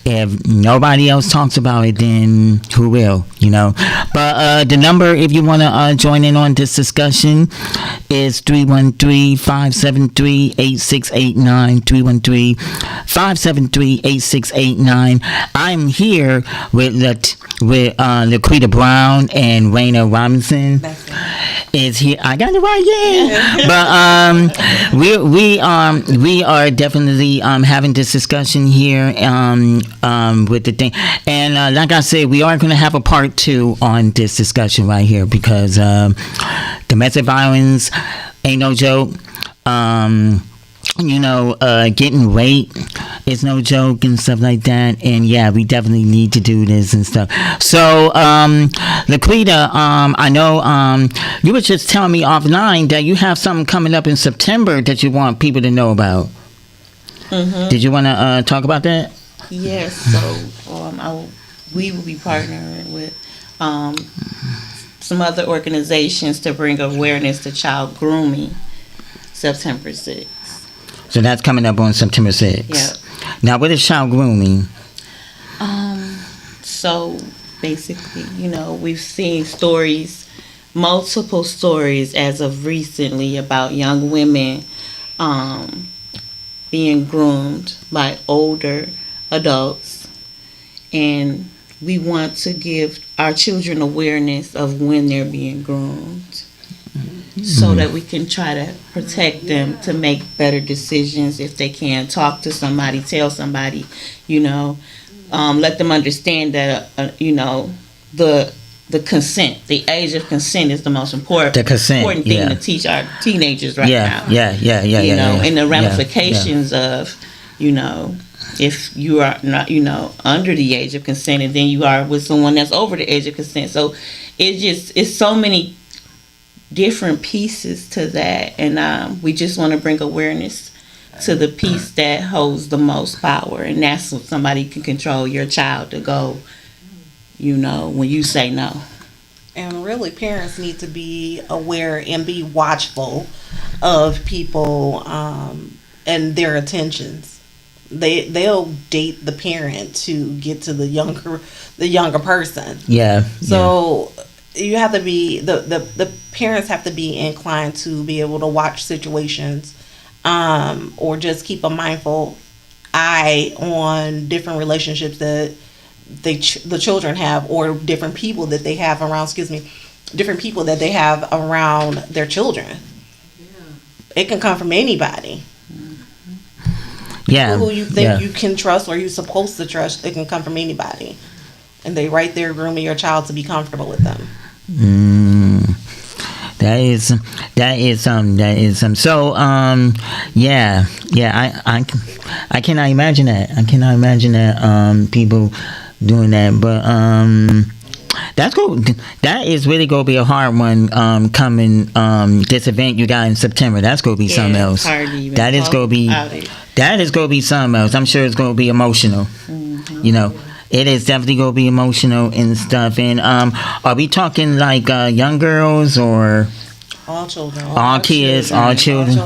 if nobody else talks about it, then who will, you know? But the number, if you want to join in on this discussion, is 313-573-8689. 313-573-8689. I'm here with Laquita Brown and Raina Robinson. Is here. I got it right, yeah. But we are definitely having this discussion here with the thing, and like I said, we are going to have a part 2 on this discussion right here, because domestic violence ain't no joke. Getting raped is no joke and stuff like that. And yeah, we definitely need to do this and stuff. So, Laquita, I know you were just telling me offline that you have something coming up in September that you want people to know about. Mm-hmm. Did you want to talk about that? Yes. So we will be partnering with some other organizations to bring awareness to child grooming, September 6th. So that's coming up on September 6th. Yeah. Now, what is child grooming? So basically, we've seen multiple stories as of recently about young women being groomed by older adults, and we want to give our children awareness of when they're being groomed so that we can try to protect them to make better decisions if they can. Talk to somebody, tell somebody, let them understand that, the consent, the age of consent is the most important, important thing to teach our teenagers now. And the ramifications of, if you are not, under the age of consent, and then you are with someone that's over the age of consent. So it's so many different pieces to that, and we just want to bring awareness to the piece that holds the most power, and that's when somebody can control your child to go, when you say no. And really, parents need to be aware and be watchful of people and their intentions. They'll date the parent to get to the younger person. Yeah. So you have to be the parents have to be inclined to be able to watch situations, or just keep a mindful eye on different relationships that the children have, or different people that they have around. Different people that they have around their children. It can come from anybody. Yeah. People who you think you can trust or you're supposed to trust, it can come from anybody, and they right there grooming your child to be comfortable with them. That is so I cannot imagine that people doing that, but that's cool. That is really gonna be a hard one coming this event you got in September. That's gonna be something else. That is gonna be something else. I'm sure it's gonna be emotional. It is definitely gonna be emotional and stuff. And are we talking like young girls or all children, all kids, all children?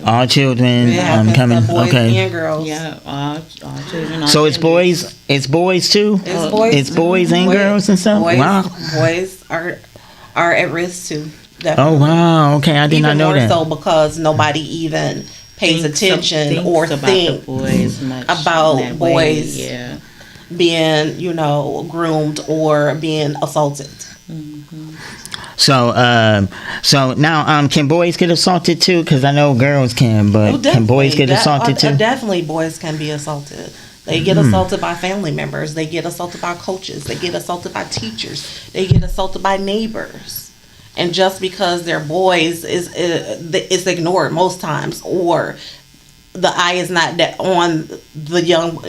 All children coming. Boys Okay. and girls. Yeah, all children. So it's boys. It's boys too. It's boys and girls and stuff. Wow. Boys are at risk too. Definitely. Oh wow. Okay, I did not know that. Even more so because nobody even pays attention or thinks about boys being, groomed or being assaulted. So now, can boys get assaulted too? Because I know girls can, but can boys get assaulted too? Definitely, boys can be assaulted. They get assaulted by family members. They get assaulted by coaches. They get assaulted by teachers. They get assaulted by neighbors. And just because they're boys is ignored most times, or the eye is not on the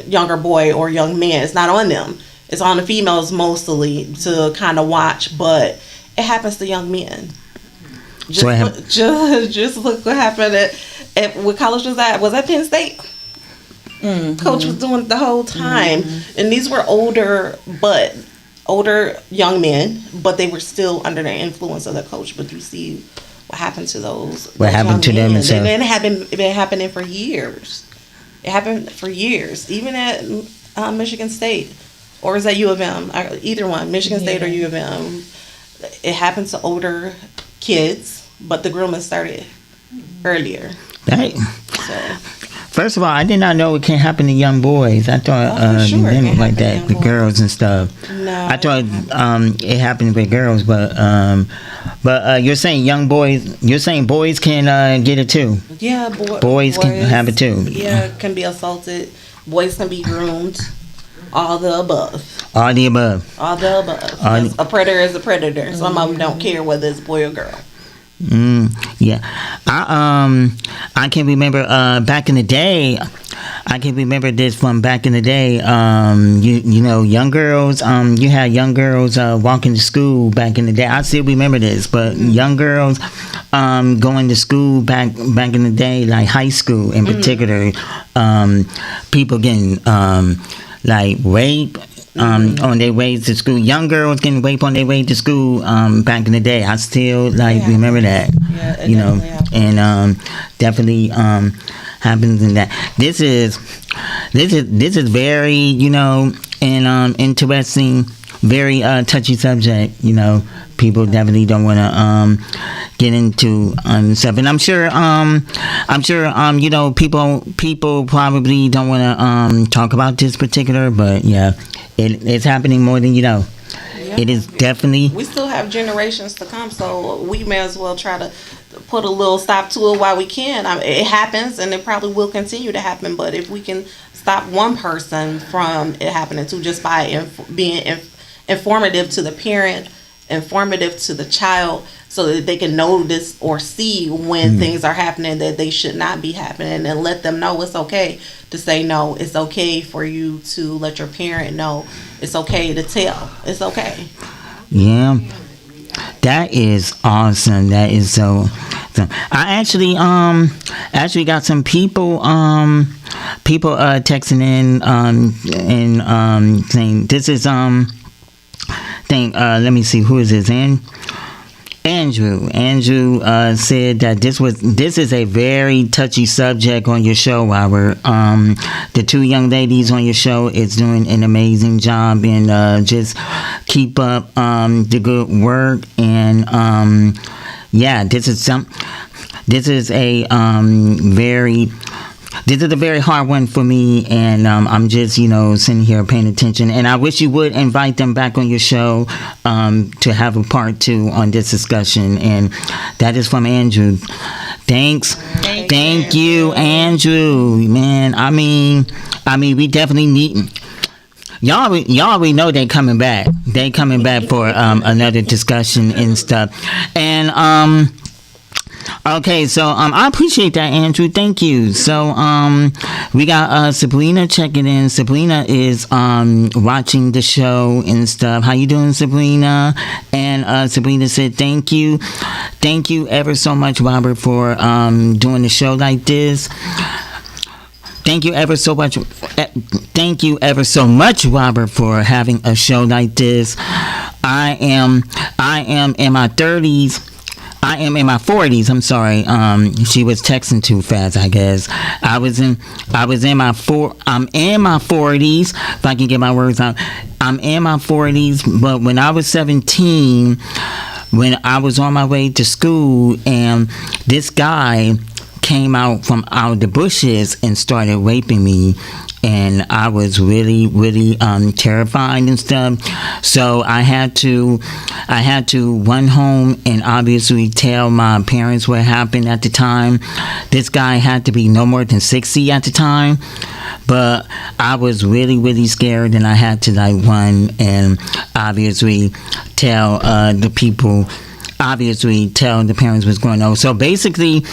younger boy or young man. It's not on them. It's on the females mostly to kind of watch, but it happens to young men. Just look what happened at what college was that? Was that Penn State? Coach was doing it the whole time, and these were older young men, but they were still under the influence of the coach. But you see what happened to those. What happened to them? It been happening for years. It happened for years, even at Michigan State, or is that U of M? Either one, Michigan State or U of M. It happens to older kids, but the grooming started earlier. Right. First of all, I did not know it can happen to young boys. I thought it didn't like that with girls and stuff. No, I thought it happened with girls, but you're saying young boys. You're saying boys can get it too. Yeah, boys can have it too. Yeah, can be assaulted. Boys can be groomed. All the above. All the above. All the above. A predator is a predator. Some of them don't care whether it's boy or girl. Yeah. I can remember back in the day. I can remember this from back in the day. Young girls. You had young girls walking to school back in the day. I still remember this, but young girls going to school back in the day, like high school in particular. People getting like rape on their way to school. Young girls getting raped on their way to school back in the day. I still remember that. Yeah, it you know, definitely happens. and definitely happens in that. This is very, you know, and interesting, very touchy subject. You know, people definitely don't want to get into stuff, and I'm sure, you know, people probably don't want to talk about this particular, but yeah, it's happening more than you know. Yeah. It is definitely. We still have generations to come, so we may as well try to put a little stop to it while we can. I mean, it happens, and it probably will continue to happen. But if we can stop one person from it happening too, just by being informative to the parent, informative to the child, so that they can notice or see when things are happening that they should not be happening, and let them know it's okay to say no. It's okay for you to let your parent know. It's okay to tell. It's okay. Yeah. That is awesome. That is so. I actually got some people texting in and saying this is let me see, who is this? Andrew said that this is a very touchy subject on your show, Robert. The two young ladies on your show is doing an amazing job, and just keep up the good work. And yeah, this is a very hard one for me, and I'm just, you know, sitting here paying attention. And I wish you would invite them back on your show to have a part 2 on this discussion. And that is from Andrew. Thanks. Thank you, Andrew. Man, I mean, we definitely need. Y'all already know they coming back. They coming back for another discussion and stuff. And okay, so I appreciate that, Andrew. Thank you. So we got Sabrina checking in. Sabrina is watching the show and stuff. How you doing, Sabrina? And Sabrina said thank you ever so much, Robert, for doing the show like this. Thank you ever so much. Thank you ever so much, Robert, for having a show like this. I am in my 30s. I am in my 40s. I'm sorry. She was texting too fast, I guess. I'm in my 40s. If I can get my words out. I'm in my 40s, but when I was 17, when I was on my way to school, and this guy came out from out of the bushes and started raping me, and I was really, really terrified and stuff. So I had to run home and obviously tell my parents what happened at the time. This guy had to be no more than 60 at the time, but I was really, really scared, and I had to run and obviously tell the people, tell the parents what's going on. So basically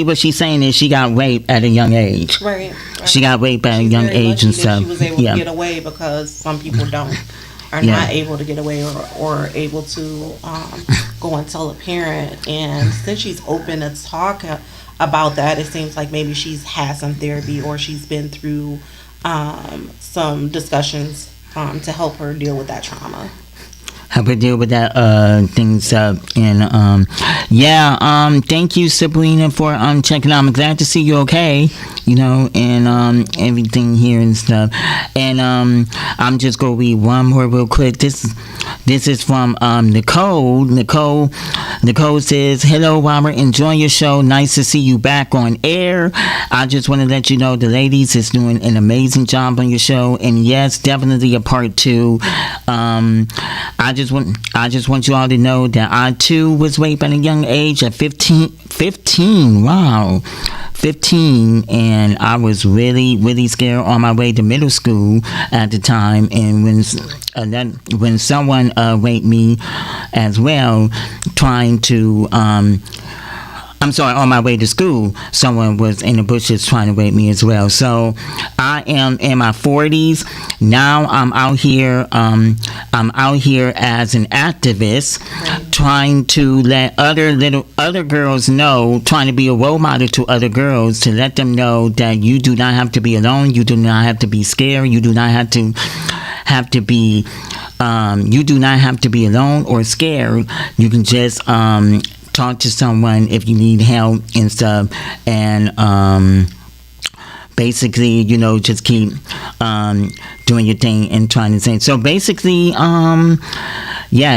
what she's saying is she got raped at a young age. Right. She got raped at a young age and stuff. She was able to get away, because some people are not able to get away or able to go and tell a parent. And since she's open to talk about that, it seems like maybe she's had some therapy, or she's been through some discussions to help her deal with that trauma. Help her deal with that things up. And thank you, Sabrina, for checking out. I'm glad to see you okay, you know, and everything here and stuff. And I'm just gonna read one more real quick. This is from Nicole. Nicole says, "Hello, Robert, enjoying your show. Nice to see you back on air. I just want to let you know the ladies is doing an amazing job on your show, and yes, definitely a part 2. I just want you all to know that I too was raped at a young age at 15. Wow. 15, and I was really, really scared on my way to middle school at the time. And when someone raped me as well, on my way to school, someone was in the bushes trying to rape me as well. So I am in my 40s now. I'm out here as an activist, trying to let other girls know, trying to be a role model to other girls, to let them know that you do not have to be alone. You do not have to be scared. You do not have to have to be you do not have to be alone or scared. You can just talk to someone if you need help and stuff, and basically, just keep doing your thing and trying to say. So basically,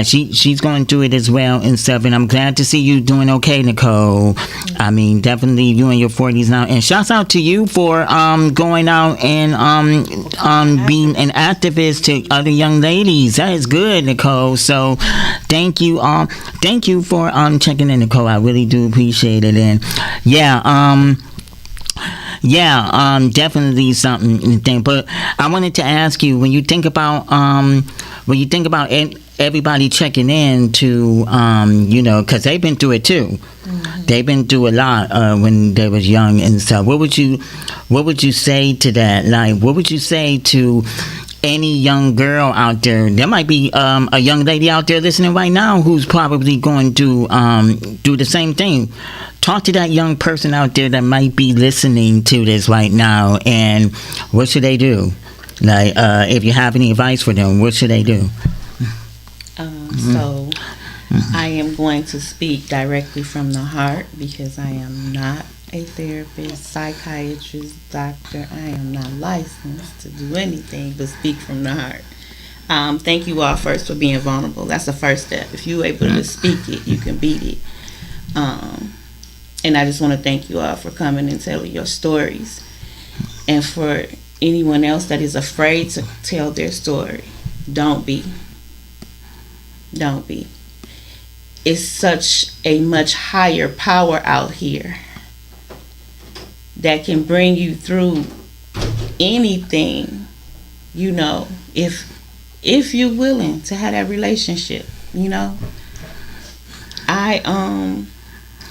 she's going through it as well and stuff. And I'm glad to see you doing okay, Nicole. I mean, definitely you in your 40s now. And shouts out to you for going out and being an activist to other young ladies. That is good, Nicole. So thank you for checking in, Nicole. I really do appreciate it. And definitely something to think. But I wanted to ask you, when you think about everybody checking in to, because they've been through it too. Mm-hmm. They've been through a lot when they was young and stuff. What would you say to that? Like, what would you say to any young girl out there? There might be a young lady out there listening right now who's probably going to do the same thing. Talk to that young person out there that might be listening to this right now, and what should they do? Like, if you have any advice for them, what should they do? So, I am going to speak directly from the heart because I am not a therapist, psychiatrist, doctor. I am not licensed to do anything but speak from the heart. Thank you all first for being vulnerable. That's the first step. If you're able to speak it, you can beat it. And I just want to thank you all for coming and telling your stories. And for anyone else that is afraid to tell their story, don't be. Don't be. It's such a much higher power out here that can bring you through anything, if you're willing to have that relationship, I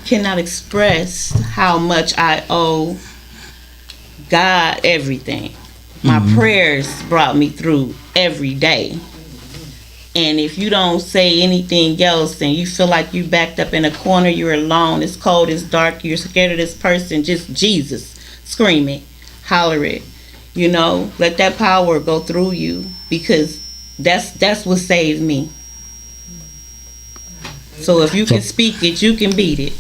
cannot express how much I owe God everything. My prayers brought me through every day. And if you don't say anything else and you feel like you backed up in a corner, you're alone, it's cold, it's dark, you're scared of this person, just Jesus, scream it, holler it, let that power go through you, because that's what saved me. So if you can speak it, you can beat it.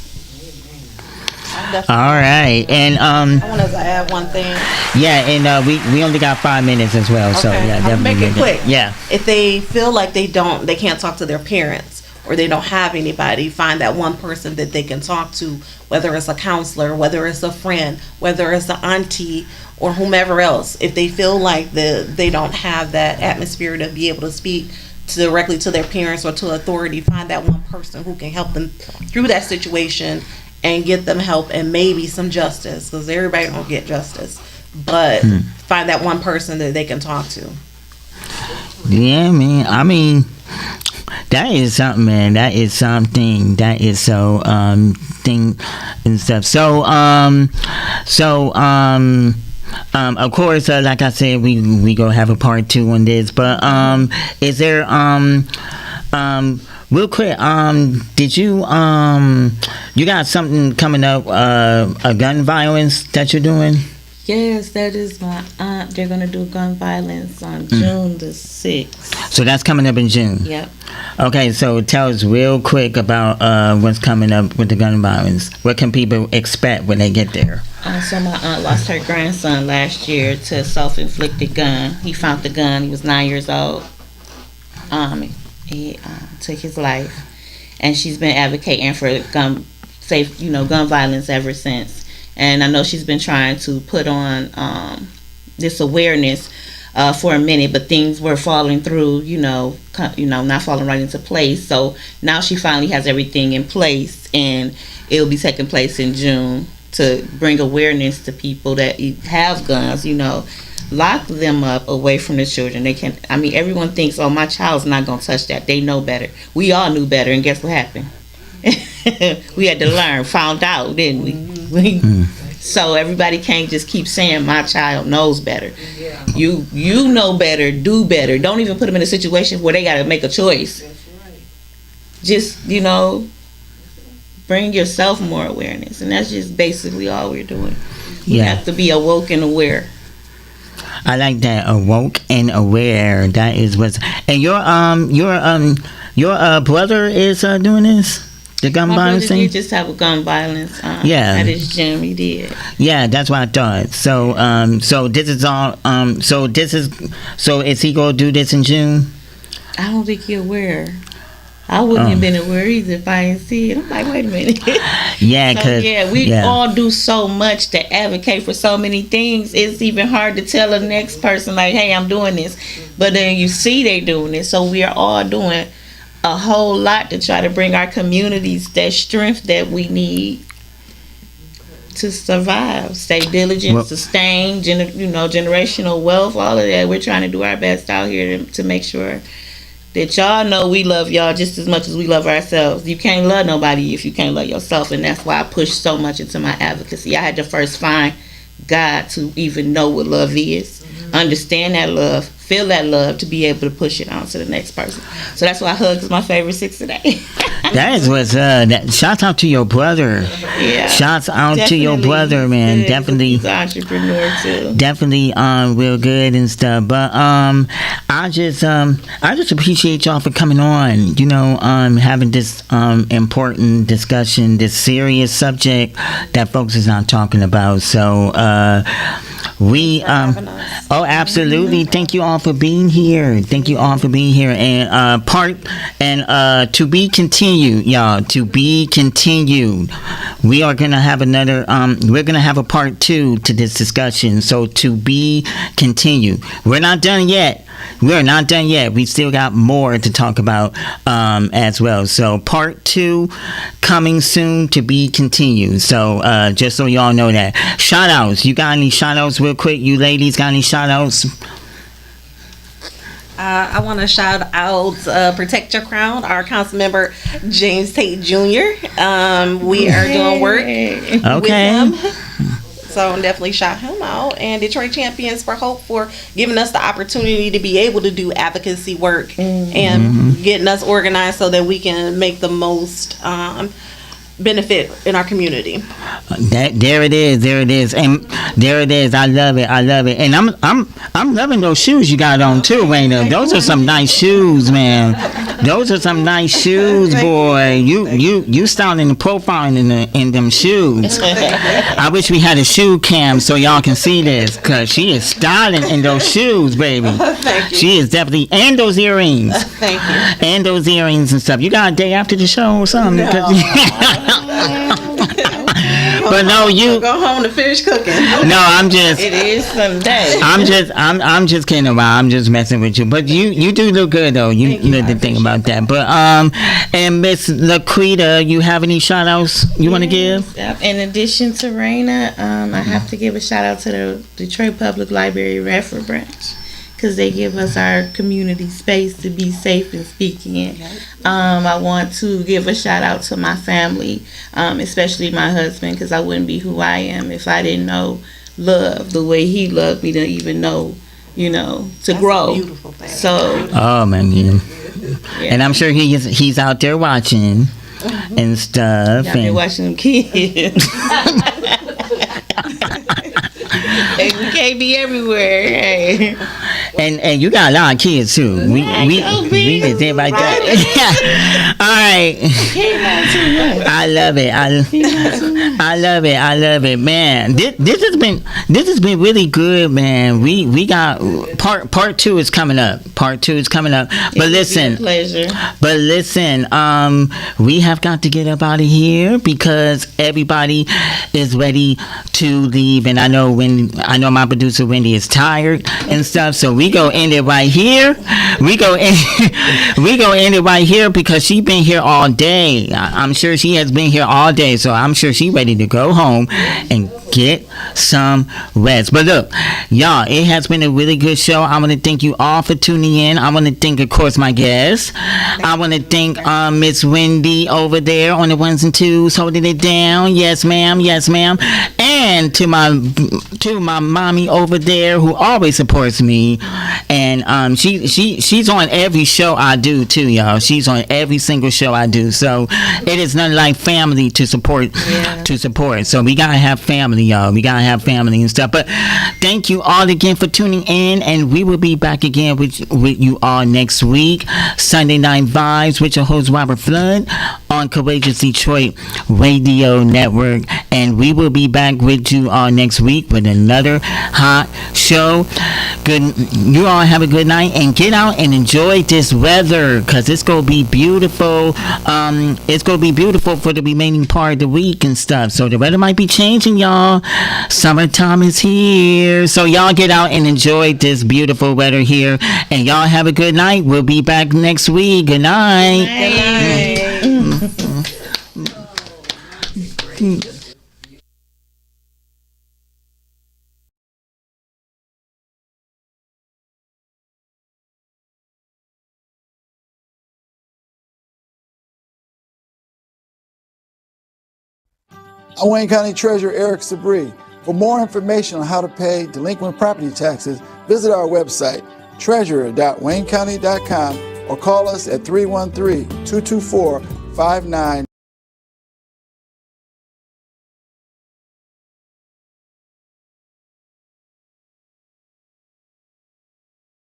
All right, and I wanted to add one thing. Yeah, and we only got 5 minutes as well, so Okay, yeah, I'll definitely make it quick. Yeah. If they feel like they can't talk to their parents, or they don't have anybody, find that one person that they can talk to, whether it's a counselor, whether it's a friend, whether it's an auntie, or whomever else. If they feel like they don't have that atmosphere to be able to speak directly to their parents or to authority, find that one person who can help them through that situation and get them help and maybe some justice, because everybody don't get justice, but find that one person that they can talk to. Yeah, man. I mean, that is something, man. That is something. That is so thing and stuff. So of course, like I said, we gonna have a part 2 on this. But is there real quick, did you you got something coming up, a gun violence that you're doing? Yes, that is my aunt. They're going to do gun violence on June the 6th. So that's coming up in June? Yep. Okay, so tell us real quick about what's coming up with the gun violence. What can people expect when they get there? So my aunt lost her grandson last year to a self-inflicted gun. He found the gun. He was 9 years old. He took his life, and she's been advocating for gun violence ever since. And I know she's been trying to put on this awareness for a minute, but things were falling through, not falling right into place. So now she finally has everything in place, and it'll be taking place in June to bring awareness to people that have guns. Lock them up away from the children. Everyone thinks, oh, my child's not gonna touch that. They know better. We all knew better, and guess what happened? We had to learn, found out, didn't we? So everybody can't just keep saying my child knows better. You know better, do better. Don't even put them in a situation where they gotta make a choice. Just bring yourself more awareness, and that's just basically all we're doing. We have to be awoke and aware. I like that. Awoke and aware. That is what's. And your brother is doing this. The gun My violence brother thing. did just have a gun violence. Yeah. At his gym, he did. Yeah, that's what I thought. So so this is all. So is he gonna do this in June? I don't think you're aware. I wouldn't have been aware either if I didn't see it. I'm like, wait a minute. Yeah, So, cause we all do so much to advocate for so many things. It's even hard to tell the next person, like, hey, I'm doing this. But then you see they doing it. So we are all doing a whole lot to try to bring our communities that strength that we need to survive. Stay diligent, Well- sustain, generational wealth, all of that. We're trying to do our best out here to make sure that y'all know we love y'all just as much as we love ourselves. You can't love nobody if you can't love yourself, and that's why I push so much into my advocacy. I had to first find God to even know what love is, understand that love, feel that love, to be able to push it on to the next person. So that's why hugs is my favorite 6 today. that is what's shouts out to your brother. Yeah. Shouts out to your Definitely. brother, man. Good. Definitely. He's an entrepreneur too. Definitely real good and stuff, but I just appreciate y'all for coming on, having this important discussion, this serious subject that folks is not talking about. So we absolutely, thank you all for being here. And to be continued, y'all, to be continued. We are gonna have we're gonna have a part 2 to this discussion, so to be continued. We're not done yet. We still got more to talk about as well. So part 2 coming soon, to be continued. So just so y'all know that. Shout outs. You got any shout outs real quick? You ladies got any shout outs? I want to shout out Protect Your Crown, our council member James Tate Jr. We are doing work with him. So definitely shout him out. And Detroit Champions for Hope for giving us the opportunity to be able to do advocacy work and getting us organized so that we can make the most benefit in our community. There it is, and there it is. I love it, and I'm loving those shoes you got on too, Raina. Those are some nice shoes, man. Those are some nice shoes, boy. You styling and profiling in them shoes. I wish we had a shoe cam so y'all can see this, cause she is styling in those shoes, baby. Thank you. She is definitely, and those earrings. Thank you. And those earrings and stuff. You got a day after the show or something? But no, you go home to finish cooking. No, I'm just. It is Sunday. I'm just kidding around. I'm just messing with you. But you do look good though. You know the thing about that. But and Miss Laquita, you have any shout outs you want to give? In addition to Raina, I have to give a shout out to the Detroit Public Library Radford branch, because they give us our community space to be safe and speak in. I want to give a shout out to my family, especially my husband, because I wouldn't be who I am if I didn't know love the way he loved me to even know, to grow. A beautiful thing. So. Oh man, yeah. And I'm sure he's out there watching and stuff. Out there watching them kids. Hey, we can't be everywhere. Hey. And you got a lot of kids too. We just did like that. All right. I love it. I love it, man. This has been really good, man. We got part 2 is coming up. But listen, pleasure. But listen, we have got to get up out of here because everybody is ready to leave, and I know my producer Wendy is tired and stuff, so we go end it right here. We go end it right here because she's been here all day. I'm sure she has been here all day, so I'm sure she's ready to go home and get some rest. But look, y'all, it has been a really good show. I want to thank you all for tuning in. I want to thank, of course, my guests. I want to thank Miss Wendy over there on the 1s and 2s holding it down. Yes, ma'am. And to my mommy over there who always supports me, and she's on every show I do too, y'all. She's on every single show so I do. So it is nothing like family to support. So we gotta have family, y'all. We gotta have family and stuff. But thank you all again for tuning in, and we will be back again with you all next week. Sunday Night Vibes with your host Robert Flood on Courageous Detroit Radio Network, and we will be back with you all next week with another hot show. Good, you all have a good night and get out and enjoy this weather, because it's gonna be beautiful. It's gonna be beautiful for the remaining part of the week and stuff. So the weather might be changing, y'all. Summertime is here, so y'all get out and enjoy this beautiful weather here, and y'all have a good night. We'll be back next week. Good night. I'm Wayne County Treasurer Eric Sabri. For more information on how to pay delinquent property taxes, visit our website, treasurer.waynecounty.com, or call us at 313-224-59